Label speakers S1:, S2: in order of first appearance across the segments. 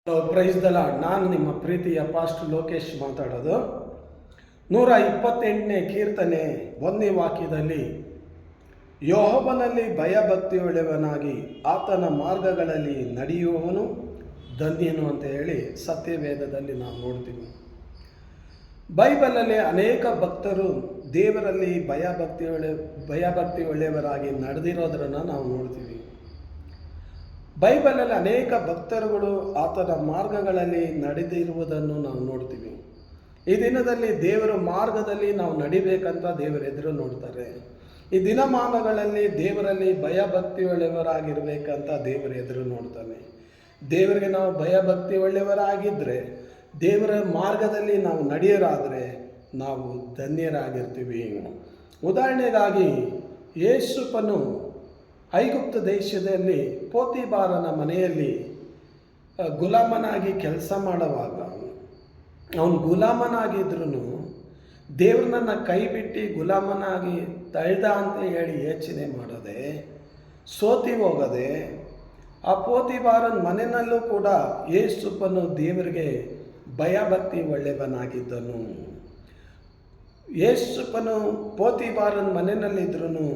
S1: Praise the lord. ನಾನು ನಿಮ್ಮ ಪ್ರೀತಿಯ ಪಾಸ್ಟರ್ ಲೋಕೇಶ್ ಮಾತಾಡೋದು. 128ನೇ ಕೀರ್ತನೆ 1ನೇ ವಾಕ್ಯದಲ್ಲಿ, ಯೆಹೋವನಲ್ಲಿ ಭಯಭಕ್ತಿಯುಳ್ಳವನಾಗಿ ಆತನ ಮಾರ್ಗಗಳಲ್ಲಿ ನಡೆಯುವವನು ಧನ್ಯನು ಅಂತ ಹೇಳಿ ಸತ್ಯವೇದದಲ್ಲಿ ನಾವು ನೋಡ್ತೀವಿ. ಬೈಬಲಲ್ಲಿ ಅನೇಕ ಭಕ್ತರು ದೇವರಲ್ಲಿ ಭಯಭಕ್ತಿ ಒಳ್ಳೆಯವರಾಗಿ ನಡೆದಿರೋದನ್ನು ನಾವು ನೋಡ್ತೀವಿ. ಬೈಬಲಲ್ಲಿ ಅನೇಕ ಭಕ್ತರುಗಳು ಆತನ ಮಾರ್ಗಗಳಲ್ಲಿ ನಡೆದಿರುವುದನ್ನು ನಾವು ನೋಡ್ತೀವಿ. ಈ ದಿನದಲ್ಲಿ ದೇವರ ಮಾರ್ಗದಲ್ಲಿ ನಾವು ನಡಿಬೇಕಂತ ದೇವರ ಎದುರು ನೋಡ್ತಾರೆ. ಈ ದಿನಮಾನಗಳಲ್ಲಿ ದೇವರಲ್ಲಿ ಭಯಭಕ್ತಿ ಒಳ್ಳೆಯವರಾಗಿರ್ಬೇಕಂತ ದೇವರ ಎದುರು ನೋಡ್ತಾನೆ. ದೇವರಿಗೆ ನಾವು ಭಯಭಕ್ತಿ ಒಳ್ಳೆಯವರಾಗಿದ್ದರೆ, ದೇವರ ಮಾರ್ಗದಲ್ಲಿ ನಾವು ನಡೆಯೋರಾದರೆ ನಾವು ಧನ್ಯರಾಗಿರ್ತೀವಿ. ಉದಾಹರಣೆಗಾಗಿ ಯೇಸುಪನು ಐಗುಪ್ತ ದೇಶದಲ್ಲಿ ಪೋತಿಬಾರನ ಮನೆಯಲ್ಲಿ ಗುಲಾಮನಾಗಿ ಕೆಲಸ ಮಾಡುವಾಗ, ಅವನು ಗುಲಾಮನಾಗಿದ್ರೂ ದೇವ್ರನ್ನ ಕೈ ಬಿಟ್ಟು ಗುಲಾಮನಾಗಿ ತಳ್ದ ಅಂತ ಹೇಳಿ ಯೋಚನೆ ಮಾಡದೆ, ಸೋತಿ ಹೋಗದೆ, ಆ ಪೋತಿಬಾರನ ಮನೆಯಲ್ಲೂ ಕೂಡ ಯೇಸುಪನು ದೇವರಿಗೆ ಭಯಭಕ್ತಿ ಒಳ್ಳೆಯವನಾಗಿದ್ದನು. ಯೇಸುಪನು ಪೋತಿಬಾರನ ಮನೆಯಲ್ಲಿದ್ರೂ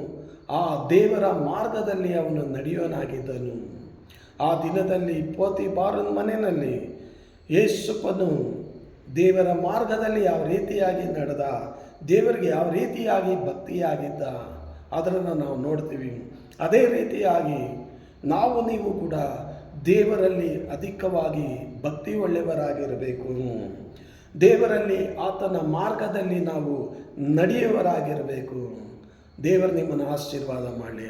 S1: ಆ ದೇವರ ಮಾರ್ಗದಲ್ಲಿ ಅವನು ನಡೆಯೋನಾಗಿದ್ದನು. ಆ ದಿನದಲ್ಲಿ ಪೋತಿಬಾರನ ಮನೆಯಲ್ಲಿ ಯೇಸುಪನು ದೇವರ ಮಾರ್ಗದಲ್ಲಿ ಯಾವ ರೀತಿಯಾಗಿ ನಡೆದ, ದೇವರಿಗೆ ಯಾವ ರೀತಿಯಾಗಿ ಭಕ್ತಿಯಾಗಿದ್ದ ಅದನ್ನು ನಾವು ನೋಡ್ತೀವಿ. ಅದೇ ರೀತಿಯಾಗಿ ನೀವು ಕೂಡ ದೇವರಲ್ಲಿ ಅಧಿಕವಾಗಿ ಭಕ್ತಿ ಒಳ್ಳೆಯವರಾಗಿರಬೇಕು. ದೇವರಲ್ಲಿ ಆತನ ಮಾರ್ಗದಲ್ಲಿ ನಾವು ನಡೆಯುವವರಾಗಿರಬೇಕು. ದೇವರು ನಿಮ್ಮನ್ನು ಆಶೀರ್ವಾದ ಮಾಡಲಿ.